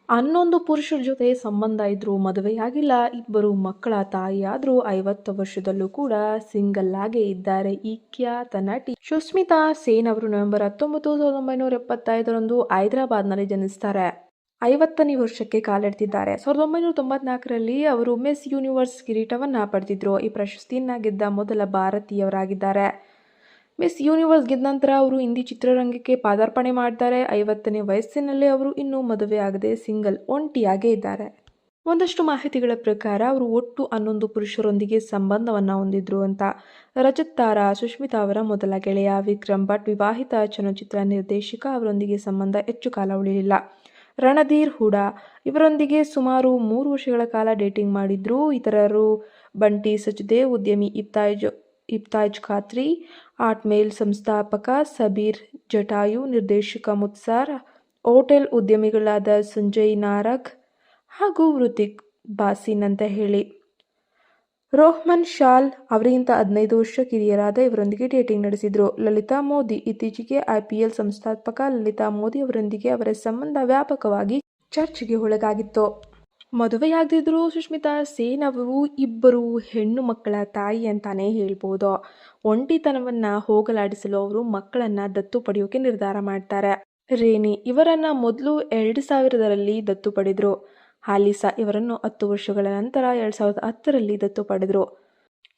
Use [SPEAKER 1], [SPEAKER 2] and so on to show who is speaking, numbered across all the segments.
[SPEAKER 1] ಹನ್ನೊಂದು ಪುರುಷರ ಜೊತೆ ಸಂಬಂಧ ಇದ್ರೂ ಮದುವೆಯಾಗಿಲ್ಲ. ಇಬ್ಬರು ಮಕ್ಕಳ ತಾಯಿಯಾದ್ರೂ 50 ವರ್ಷದಲ್ಲೂ ಕೂಡ ಸಿಂಗಲ್ ಆಗೇ ಇದ್ದಾರೆ ಈ ಖ್ಯಾತ ನಟಿ ಸುಸ್ಮಿತಾ ಸೇನ್ ಅವರು ನವೆಂಬರ್ 19, 1975ರಂದು ಹೈದರಾಬಾದ್ನಲ್ಲಿ ಜನಿಸ್ತಾರೆ. 50ನೇ ವರ್ಷಕ್ಕೆ ಕಾಲಿಡ್ತಿದ್ದಾರೆ. 1994ರಲ್ಲಿ ಅವರು ಮಿಸ್ ಯೂನಿವರ್ಸ್ ಕಿರೀಟವನ್ನ ಪಡೆದಿದ್ರು. ಈ ಪ್ರಶಸ್ತಿಯನ್ನ ಗೆದ್ದ ಮೊದಲ ಭಾರತೀಯರಾಗಿದ್ದಾರೆ. ಮಿಸ್ ಯೂನಿವರ್ಸ್ ಗೆದ್ದ ನಂತರ ಅವರು ಹಿಂದಿ ಚಿತ್ರರಂಗಕ್ಕೆ ಪಾದಾರ್ಪಣೆ ಮಾಡ್ತಾರೆ. 50ನೇ ವಯಸ್ಸಿನಲ್ಲೇ ಅವರು ಇನ್ನೂ ಮದುವೆಯಾಗದೆ ಸಿಂಗಲ್ ಒಂಟಿಯಾಗೇ ಇದ್ದಾರೆ. ಒಂದಷ್ಟು ಮಾಹಿತಿಗಳ ಪ್ರಕಾರ ಅವರು ಒಟ್ಟು 11 ಪುರುಷರೊಂದಿಗೆ ಸಂಬಂಧವನ್ನ ಹೊಂದಿದ್ರು ಅಂತ. ರಜತ್ ತಾರಾ ಸುಷ್ಮಿತಾ ಅವರ ಮೊದಲ ಗೆಳೆಯ ವಿಕ್ರಮ್ ಭಟ್ ವಿವಾಹಿತ ಚಲನಚಿತ್ರ ನಿರ್ದೇಶಕ. ಅವರೊಂದಿಗೆ ಸಂಬಂಧ ಹೆಚ್ಚು ಕಾಲ ಉಳಿಲಿಲ್ಲ. ರಣಧೀರ್ ಹುಡಾ ಇವರೊಂದಿಗೆ ಸುಮಾರು 3 ವರ್ಷಗಳ ಕಾಲ ಡೇಟಿಂಗ್ ಮಾಡಿದ್ರು. ಇತರರು ಬಂಟಿ ಸಚ್ದೇವ್, ಉದ್ಯಮಿ ಇಫ್ತಾಜ್ ಖಾತ್ರಿ, ಆರ್ಟ್ಮೇಲ್ ಸಂಸ್ಥಾಪಕ ಸಬೀರ್ ಜಟಾಯು, ನಿರ್ದೇಶಕ ಮುತ್ಸಾರ್, ಹೋಟೆಲ್ ಉದ್ಯಮಿಗಳಾದ ಸಂಜಯ್ ನಾರಗ್ ಹಾಗೂ ಹೃತಿಕ್ ಬಾಸಿನ್ ಅಂತ ಹೇಳಿ. ರೋಹ್ಮನ್ ಶಾಲ್ ಅವರಿಗಿಂತ 15 ವರ್ಷ ಕಿರಿಯರಾದ ಇವರೊಂದಿಗೆ ಡೇಟಿಂಗ್ ನಡೆಸಿದ್ರು. ಲಲಿತಾ ಮೋದಿ ಇತ್ತೀಚೆಗೆ IPL ಸಂಸ್ಥಾಪಕ ಲಲಿತಾ ಮೋದಿ ಅವರೊಂದಿಗೆ ಅವರ ಸಂಬಂಧ ವ್ಯಾಪಕವಾಗಿ ಚರ್ಚೆಗೆ ಒಳಗಾಗಿತ್ತು. ಮದುವೆಯಾಗದಿದ್ರೂ ಸುಷ್ಮಿತಾ ಸೇನ್ ಅವರು ಇಬ್ಬರು ಹೆಣ್ಣು ಮಕ್ಕಳ ತಾಯಿ ಅಂತಾನೆ ಹೇಳ್ಬೋದು. ಒಂಟಿತನವನ್ನ ಹೋಗಲಾಡಿಸಲು ಅವರು ಮಕ್ಕಳನ್ನ ದತ್ತು ಪಡೆಯೋಕೆ ನಿರ್ಧಾರ ಮಾಡ್ತಾರೆ. ರೇನಿ ಇವರನ್ನ ಮೊದಲು 2000ರಲ್ಲಿ ದತ್ತು ಪಡೆದ್ರು. ಆಲಿಸಾ ಇವರನ್ನು 10 ವರ್ಷಗಳ ನಂತರ 2010ರಲ್ಲಿ ದತ್ತು ಪಡೆದ್ರು.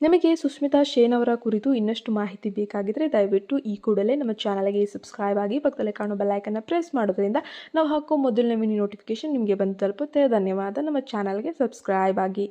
[SPEAKER 1] ನಿಮಗೆ ಸುಸ್ಮಿತಾ ಸೇನ್ ಅವರ ಕುರಿತು ಇನ್ನಷ್ಟು ಮಾಹಿತಿ ಬೇಕಾಗಿದ್ರೆ ದಯವಿಟ್ಟು ಈ ಕೂಡಲೇ ನಮ್ಮ ಚಾನಲ್ಗೆ ಸಬ್ಸ್ಕ್ರೈಬ್ ಆಗಿ ಪಕ್ಕದಲ್ಲಿ ಕಾಣೋ ಬೆಲ್ ಐಕನ್ನ ಪ್ರೆಸ್ ಮಾಡೋದ್ರಿಂದ ನಾವು ಹಾಕೋ ಮೊದಲನೇ ನೋಟಿಫಿಕೇಶನ್ ನಿಮಗೆ ಬಂದು ತಲುಪುತ್ತೆ. ಧನ್ಯವಾದ. ನಮ್ಮ ಚಾನಲ್ಗೆ ಸಬ್ಸ್ಕ್ರೈಬ್ ಆಗಿ.